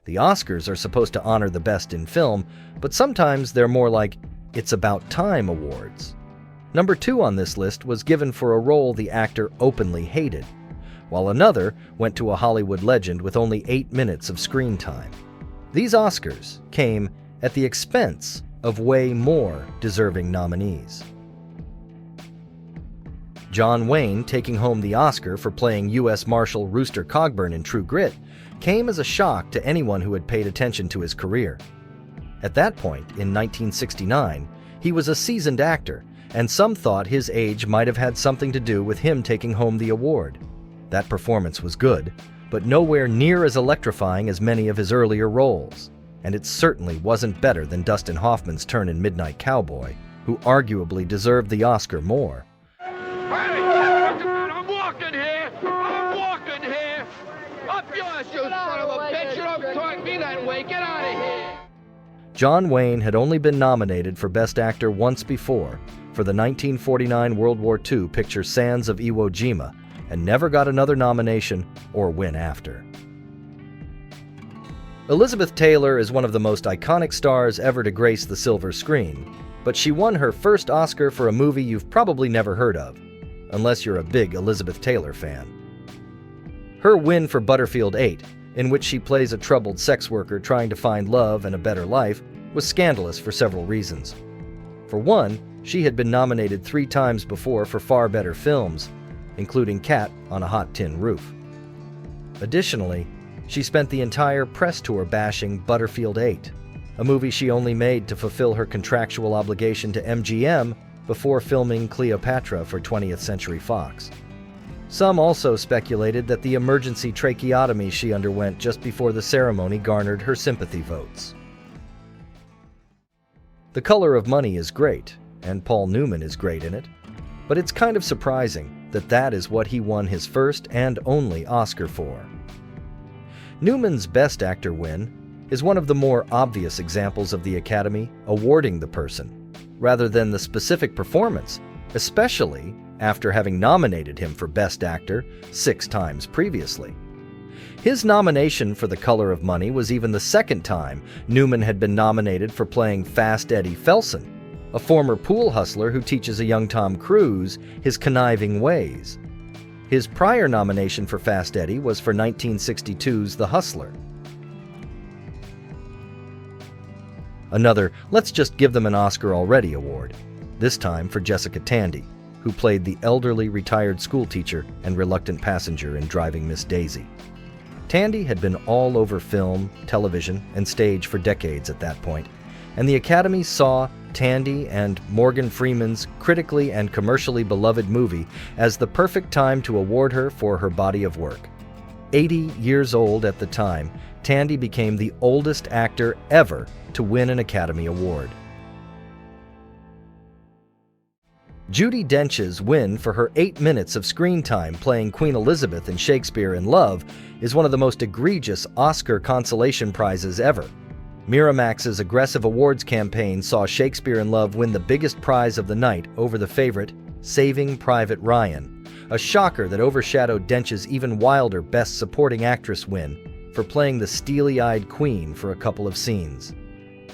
The Oscars are supposed to honor the best in film, but sometimes they're more like It's About Time awards. Number 2 on this list was given for a role the actor openly hated, while another went to a Hollywood legend with only 8 minutes of screen time. These Oscars came at the expense of way more deserving nominees. John Wayne taking home the Oscar for playing U.S. Marshal Rooster Cogburn in True Grit came as a shock to anyone who had paid attention to his career. At that point, in 1969, he was a seasoned actor, and some thought his age might have had something to do with him taking home the award. That performance was good, but nowhere near as electrifying as many of his earlier roles, and it certainly wasn't better than Dustin Hoffman's turn in Midnight Cowboy, who arguably deserved the Oscar more. I'm walking here! I'm walking here! Up yours, you son of a bitch! You don't talk to me that way! Get out of here! John Wayne had only been nominated for Best Actor once before, for the 1949 World War II picture Sands of Iwo Jima, and never got another nomination or win after. Elizabeth Taylor is one of the most iconic stars ever to grace the silver screen, but she won her first Oscar for a movie you've probably never heard of, unless you're a big Elizabeth Taylor fan. Her win for Butterfield 8, in which she plays a troubled sex worker trying to find love and a better life, was scandalous for several reasons. For one, she had been nominated 3 times before for far better films, including Cat on a Hot Tin Roof. Additionally, she spent the entire press tour bashing Butterfield 8, a movie she only made to fulfill her contractual obligation to MGM before filming Cleopatra for 20th Century Fox. Some also speculated that the emergency tracheotomy she underwent just before the ceremony garnered her sympathy votes. The Color of Money is great, and Paul Newman is great in it, but it's kind of surprising that that is what he won his first and only Oscar for. Newman's Best Actor win is one of the more obvious examples of the Academy awarding the person, rather than the specific performance, especially after having nominated him for Best Actor 6 times previously. His nomination for The Color of Money was even the second time Newman had been nominated for playing Fast Eddie Felson, a former pool hustler who teaches a young Tom Cruise his conniving ways. His prior nomination for Fast Eddie was for 1962's The Hustler. Another "let's just give them an Oscar already" award, this time for Jessica Tandy, who played the elderly retired schoolteacher and reluctant passenger in Driving Miss Daisy. Tandy had been all over film, television, and stage for decades at that point, and the Academy saw Tandy and Morgan Freeman's critically and commercially beloved movie as the perfect time to award her for her body of work. 80 years old at the time, Tandy became the oldest actor ever to win an Academy Award. Judi Dench's win for her 8 minutes of screen time playing Queen Elizabeth in Shakespeare in Love is one of the most egregious Oscar consolation prizes ever. Miramax's aggressive awards campaign saw Shakespeare in Love win the biggest prize of the night over the favorite, Saving Private Ryan, a shocker that overshadowed Dench's even wilder Best Supporting Actress win for playing the steely-eyed Queen for a couple of scenes.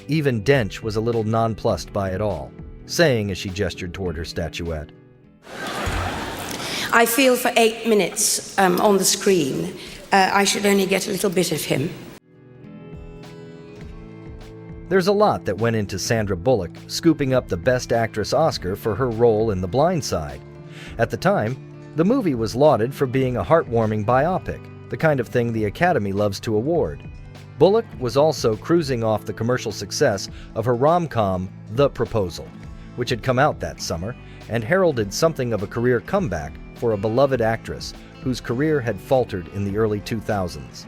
Even Dench was a little nonplussed by it all, saying as she gestured toward her statuette, "I feel for 8 minutes on the screen, I should only get a little bit of him." There's a lot that went into Sandra Bullock scooping up the Best Actress Oscar for her role in The Blind Side. At the time, the movie was lauded for being a heartwarming biopic, the kind of thing the Academy loves to award. Bullock was also cruising off the commercial success of her rom-com The Proposal, which had come out that summer and heralded something of a career comeback for a beloved actress whose career had faltered in the early 2000s.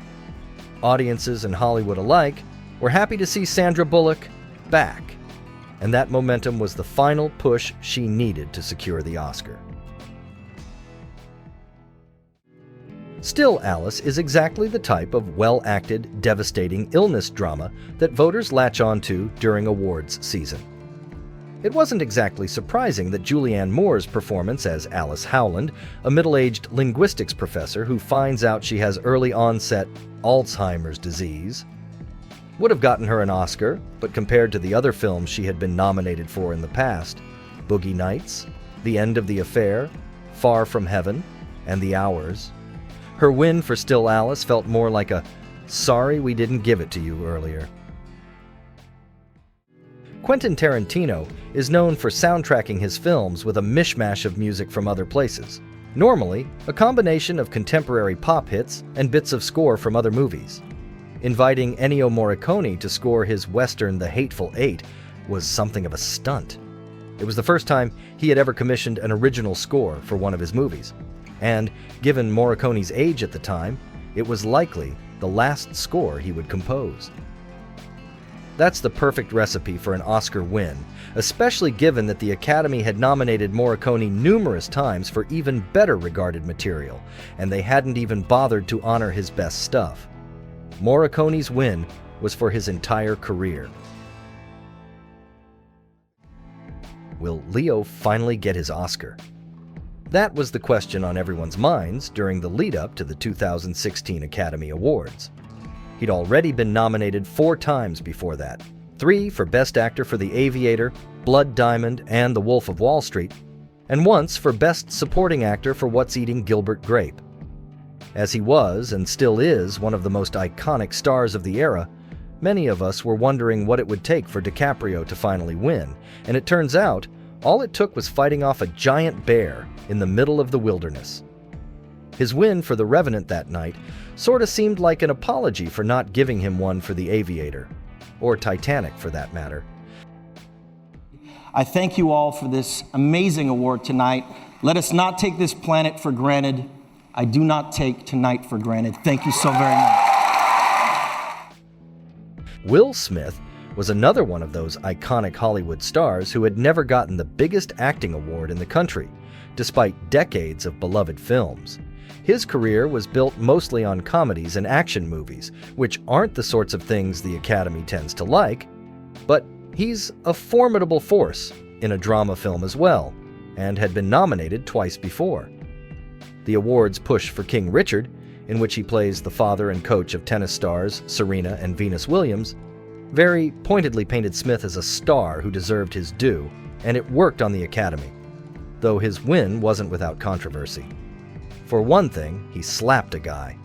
Audiences in Hollywood alike were happy to see Sandra Bullock back, and that momentum was the final push she needed to secure the Oscar. Still Alice is exactly the type of well-acted, devastating illness drama that voters latch onto during awards season. It wasn't exactly surprising that Julianne Moore's performance as Alice Howland, a middle-aged linguistics professor who finds out she has early-onset Alzheimer's disease, would have gotten her an Oscar, but compared to the other films she had been nominated for in the past, Boogie Nights, The End of the Affair, Far From Heaven, and The Hours, her win for Still Alice felt more like a "sorry we didn't give it to you earlier." Quentin Tarantino is known for soundtracking his films with a mishmash of music from other places, normally a combination of contemporary pop hits and bits of score from other movies. Inviting Ennio Morricone to score his western The Hateful Eight was something of a stunt. It was the first time he had ever commissioned an original score for one of his movies, and given Morricone's age at the time, it was likely the last score he would compose. That's the perfect recipe for an Oscar win, especially given that the Academy had nominated Morricone numerous times for even better regarded material, and they hadn't even bothered to honor his best stuff. Morricone's win was for his entire career. Will Leo finally get his Oscar? That was the question on everyone's minds during the lead-up to the 2016 Academy Awards. He'd already been nominated 4 times before that, 3 for Best Actor for The Aviator, Blood Diamond, and The Wolf of Wall Street, and once for Best Supporting Actor for What's Eating Gilbert Grape. As he was, and still is, one of the most iconic stars of the era, many of us were wondering what it would take for DiCaprio to finally win, and it turns out all it took was fighting off a giant bear in the middle of the wilderness. His win for The Revenant that night sorta seemed like an apology for not giving him one for The Aviator, or Titanic for that matter. I thank you all for this amazing award tonight. Let us not take this planet for granted. I do not take tonight for granted. Thank you so very much. Will Smith was another one of those iconic Hollywood stars who had never gotten the biggest acting award in the country, despite decades of beloved films. His career was built mostly on comedies and action movies, which aren't the sorts of things the Academy tends to like, but he's a formidable force in a drama film as well, and had been nominated twice before. The award's push for King Richard, in which he plays the father and coach of tennis stars Serena and Venus Williams, very pointedly painted Smith as a star who deserved his due, and it worked on the Academy, though his win wasn't without controversy. For one thing, he slapped a guy.